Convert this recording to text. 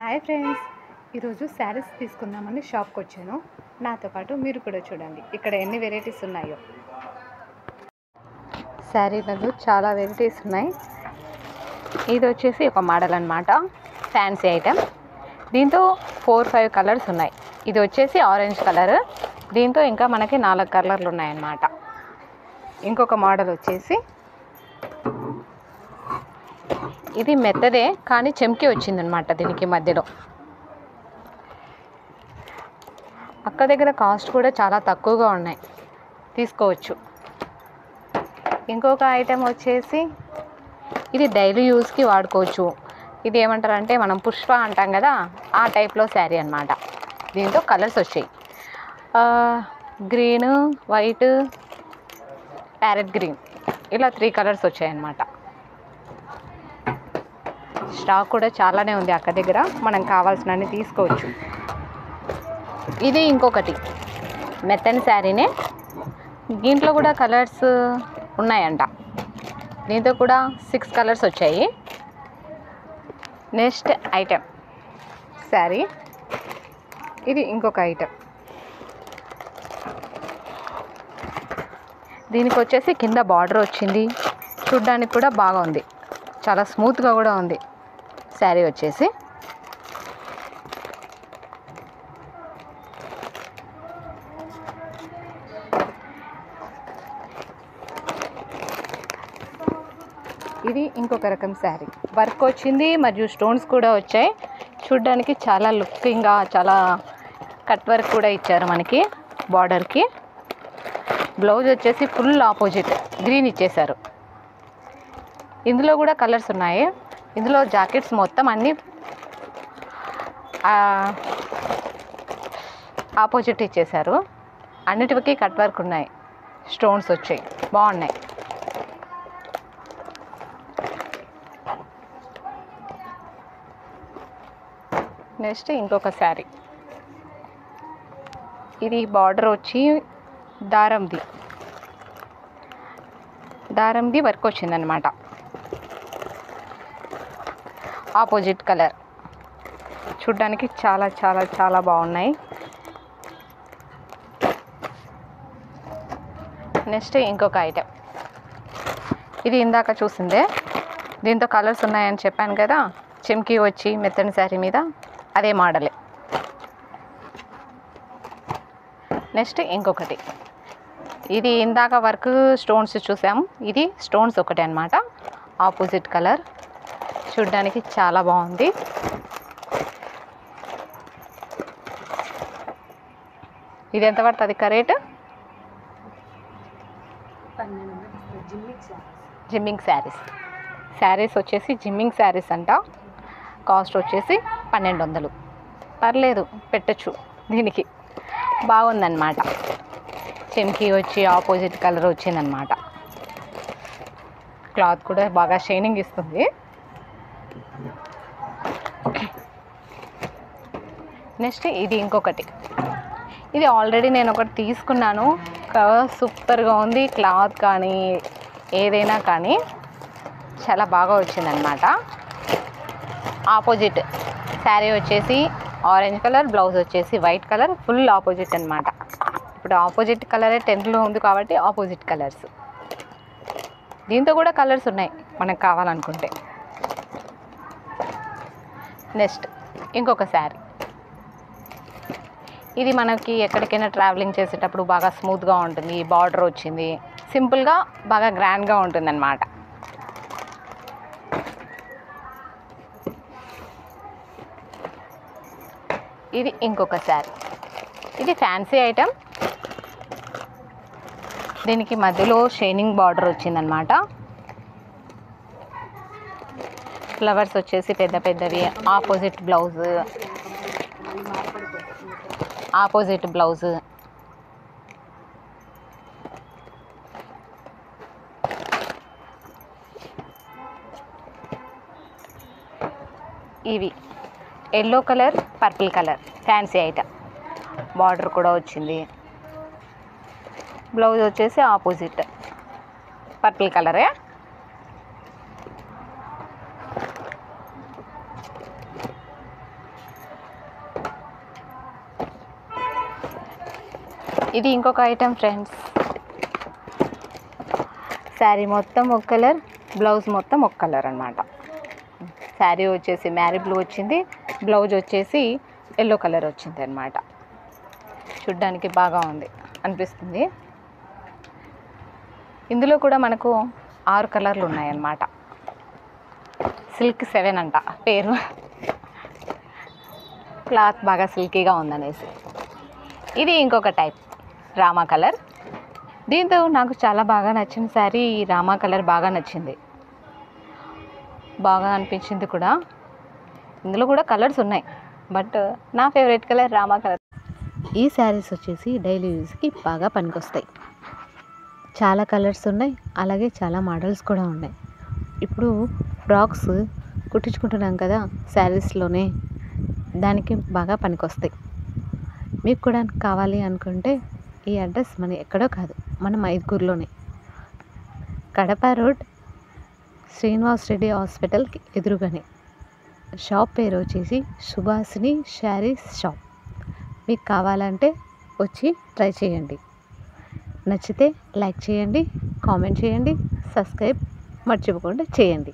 Hi friends, ఈరోజు శారీస్ తీసుకుందామని షాప్కి వచ్చాను. నాతో పాటు మీరు కూడా చూడండి ఇక్కడ ఎన్ని వెరైటీస్ ఉన్నాయో. శారీలలో చాలా వెరైటీస్ ఉన్నాయి. ఇది వచ్చేసి ఒక మోడల్ అన్నమాట, ఫ్యాన్సీ ఐటెం. దీంతో 4-5 కలర్స్ ఉన్నాయి. ఇది వచ్చేసి ఆరెంజ్ కలర్, దీంతో ఇంకా మనకి 4 కలర్లు ఉన్నాయన్నమాట. ఇంకొక మోడల్ వచ్చేసి ఇది మెత్తదే కానీ చెమ్కి వచ్చిందనమాట. దీనికి మధ్యలో అక్క దగ్గర కాస్ట్ కూడా చాలా తక్కువగా ఉన్నాయి, తీసుకోవచ్చు. ఇంకొక ఐటెం వచ్చేసి ఇది డైలీ యూస్కి వాడుకోవచ్చు. ఇది ఏమంటారంటే మనం పుష్ప అంటాం కదా, ఆ టైప్లో శారీ అన్నమాట. దీంతో కలర్స్ వచ్చాయి, గ్రీన్, వైట్, ప్యారెట్ గ్రీన్, ఇలా 3 కలర్స్ వచ్చాయన్నమాట. స్టాక్ కూడా చాలానే ఉంది అక్క దగ్గర, మనం కావాల్సినన్ని తీసుకోవచ్చు. ఇది ఇంకొకటి మెత్తని శారీనే, దీంట్లో కూడా కలర్స్ ఉన్నాయంట. దీంతో కూడా 6 కలర్స్ వచ్చాయి. నెక్స్ట్ ఐటెం శారీ, ఇది ఇంకొక ఐటెం. దీనికి వచ్చేసి కింద బార్డర్ వచ్చింది, చూడ్డానికి కూడా బాగా ఉంది, చాలా స్మూత్గా కూడా ఉంది శారీ వచ్చేసి. ఇది ఇంకొక రకం శారీ, వర్క్ వచ్చింది మరియు స్టోన్స్ కూడా వచ్చాయి. చూడ్డానికి చాలా లుకింగ్గా, చాలా కట్ వర్క్ కూడా ఇచ్చారు మనకి బార్డర్కి. బ్లౌజ్ వచ్చేసి ఫుల్ ఆపోజిట్ గ్రీన్ ఇచ్చేశారు. ఇందులో కూడా కలర్స్ ఉన్నాయి. ఇందులో జాకెట్స్ మొత్తం అన్నీ ఆపోజిట్ ఇచ్చేశారు. అన్నిటికీ కట్ వర్క్ ఉన్నాయి, స్టోన్స్ వచ్చాయి, బాగున్నాయి. నెక్స్ట్ ఇంకొక శారీ, ఇది బార్డర్ వచ్చి దారంది వర్క్ వచ్చిందనమాట. ఆపోజిట్ కలర్, చూడ్డానికి చాలా చాలా చాలా బాగున్నాయి. నెక్స్ట్ ఇంకొక ఐటెం, ఇది ఇందాక చూసిందే, దీంతో కలర్స్ ఉన్నాయని చెప్పాను కదా, చెమ్కి వచ్చి మెత్తని శారీ మీద, అదే మోడలే. నెక్స్ట్ ఇంకొకటి, ఇది ఇందాక వర్క్ స్టోన్స్ చూసాము, ఇది స్టోన్స్ ఒకటే అన్నమాట, ఆపోజిట్ కలర్, చూడ్డానికి చాలా బాగుంది. ఇది ఎంత పడుతుంది రేట్? జిమ్మింగ్ శారీస్ వచ్చేసి జిమ్మింగ్ శారీస్ అంట. కాస్ట్ వచ్చేసి 1200. పర్లేదు, పెట్టచ్చు. దీనికి బాగుందన్నమాట, చెమ్కి వచ్చి ఆపోజిట్ కలర్ వచ్చిందనమాట. క్లాత్ కూడా బాగా షైనింగ్ ఇస్తుంది. నెక్స్ట్ ఇది ఇంకొకటి, ఇది ఆల్రెడీ నేను ఒకటి తీసుకున్నాను, సూపర్గా ఉంది. క్లాత్ కానీ ఏదైనా కానీ చాలా బాగా వచ్చిందనమాట. ఆపోజిట్ శారీ వచ్చేసి ఆరెంజ్ కలర్, బ్లౌజ్ వచ్చేసి వైట్ కలర్, ఫుల్ ఆపోజిట్ అనమాట. ఇప్పుడు ఆపోజిట్ కలరే టెంట్లో ఉంది కాబట్టి ఆపోజిట్ కలర్స్. దీంతో కూడా కలర్స్ ఉన్నాయి మనకు కావాలనుకుంటే. నెక్స్ట్ ఇంకొక శారీ, ఇది మనకి ఎక్కడికైనా ట్రావెలింగ్ చేసేటప్పుడు బాగా స్మూత్గా ఉంటుంది. బార్డర్ వచ్చింది, సింపుల్గా బాగా గ్రాండ్గా ఉంటుంది అన్నమాట. ఇది ఇంకొక శారీ, ఇది ఫ్యాన్సీ ఐటెం. దీనికి మధ్యలో షైనింగ్ బార్డర్ వచ్చిందనమాట. ఫ్లవర్స్ వచ్చేసి పెద్ద పెద్దవి, ఆపోజిట్ బ్లౌజ్, ఇవి yellow colour, purple colour fancy item. Border కూడా వచ్చింది. బ్లౌజ్ వచ్చేసి ఆపోజిట్ పర్పుల్ కలరే. ఇది ఇంకొక ఐటెం ఫ్రెండ్స్. శారీ మొత్తం ఒక కలర్, బ్లౌజ్ మొత్తం ఒక కలర్ అనమాట. శారీ వచ్చేసి మ్యారీ బ్లూ వచ్చింది, బ్లౌజ్ వచ్చేసి ఎల్లో కలర్ వచ్చింది అనమాట. చూడ్డానికి బాగా ఉంది అనిపిస్తుంది. ఇందులో కూడా మనకు 6 కలర్లు ఉన్నాయన్నమాట. సిల్క్ 7 అంట పేరు. క్లాత్ బాగా సిల్కీగా ఉందనేసి. ఇది ఇంకొక టైప్ రామా కలర్. దీంతో నాకు చాలా బాగా నచ్చిన శారీ రామా కలర్ బాగా నచ్చింది, బాగా అనిపించింది కూడా. ఇందులో కూడా కలర్స్ ఉన్నాయి, బట్ నా ఫేవరెట్ కలర్ రామా కలర్. ఈ శారీస్ వచ్చేసి డైలీ యూజ్కి బాగా పనికొస్తాయి. చాలా కలర్స్ ఉన్నాయి, అలాగే చాలా మోడల్స్ కూడా ఉన్నాయి. ఇప్పుడు ఫ్రాక్స్ కుట్టించుకుంటున్నాం కదా శారీస్లోనే, దానికి బాగా పనికొస్తాయి. మీకు కూడా కావాలి అనుకుంటే ఈ అడ్రస్ మన ఎక్కడో కాదు, మన మైదుకూరులోనే, కడప రోడ్, శ్రీనివాస్ రెడ్డి హాస్పిటల్కి ఎదురుగానే. షాప్ పేరు వచ్చేసి సుభాషిణి శారీస్ షాప్. మీకు కావాలంటే వచ్చి ట్రై చేయండి. నచ్చితే లైక్ చేయండి, కామెంట్ చేయండి, సబ్స్క్రైబ్ మర్చిపోకుండా చేయండి.